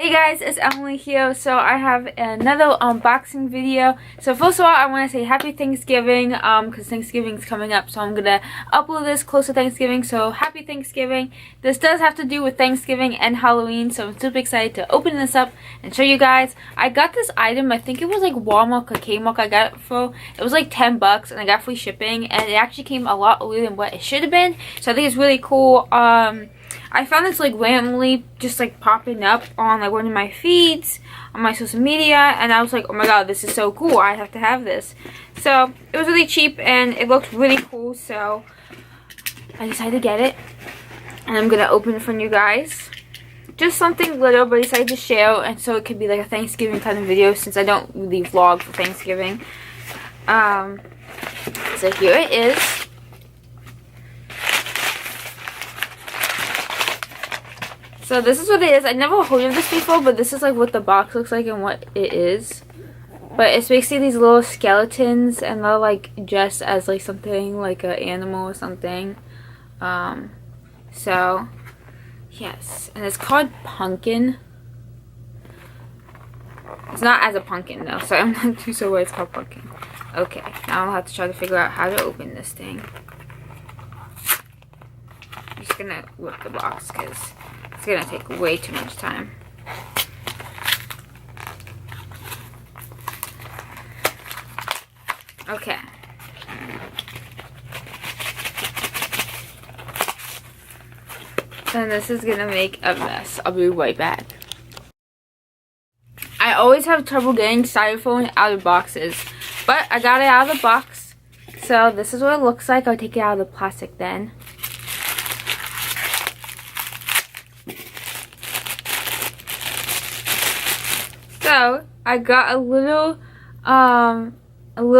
Hey guys, it's Emily here. So I have another unboxing video. So first of all, I want to say happy Thanksgiving because Thanksgiving's coming up, so I'm gonna upload this close to Thanksgiving. So happy Thanksgiving. This does have to do with Thanksgiving and Halloween, so I'm super excited to open this up and show you guys. I got this item, I think it was like Walmart or Kmart. I got it for, it was like 10 bucks and I got free shipping, and it actually came a lot earlier than what it should have been, so I think it's really cool. I found this like randomly just like popping up on like one of my feeds on my social media, and I was like, oh my god, this is so cool, I have to have this. So it was really cheap and it looked really cool, so I decided to get it, and I'm gonna open it for you guys. Just something little, but I decided to share, and so it could be like a Thanksgiving kind of video since I don't really vlog for Thanksgiving. So here it is. So this is what it is. I never heard of this before, but this is like what the box looks like and what it is. But it's basically these little skeletons, and they're like dressed as like something like an animal or something. So yes, and it's called Pumpkin. It's not as a pumpkin though, so I'm not too sure why it's called Pumpkin. Okay, now I'll have to try to figure out how to open this thing. I'm just gonna rip the box because it's gonna take way too much time. Okay. And this is gonna make a mess. I'll be right back. I always have trouble getting styrofoam out of boxes, but I got it out of the box. So this is what it looks like. I'll take it out of the plastic then. So I got a little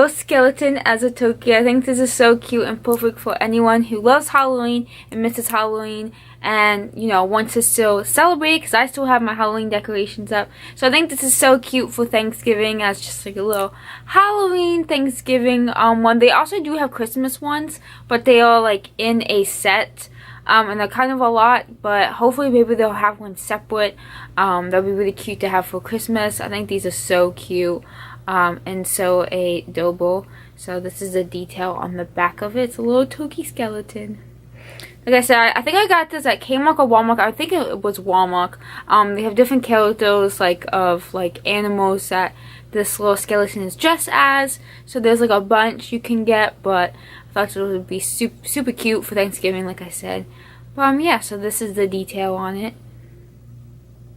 skeleton as a turkey. I think this is so cute and perfect for anyone who loves Halloween and misses Halloween and, you know, wants to still celebrate, because I still have my Halloween decorations up. So I think this is so cute for Thanksgiving as just like a little Halloween Thanksgiving one. They also do have Christmas ones, but they are like in a set. And they're kind of a lot, but hopefully maybe they'll have one separate. That'll be really cute to have for Christmas. I think these are so cute and so adorable. So this is the detail on the back of it. It's a little turkey skeleton. Like I said, I think I got this at Kmart or Walmart. I think it was Walmart. They have different characters like of like animals that this little skeleton is dressed as. So there's like a bunch you can get, but I thought it would be super cute for Thanksgiving, like I said. Yeah, so this is the detail on it.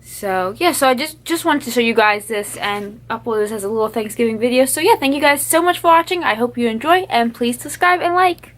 So yeah, so I just wanted to show you guys this and upload this as a little Thanksgiving video. So yeah, thank you guys so much for watching. I hope you enjoy, and please subscribe and like.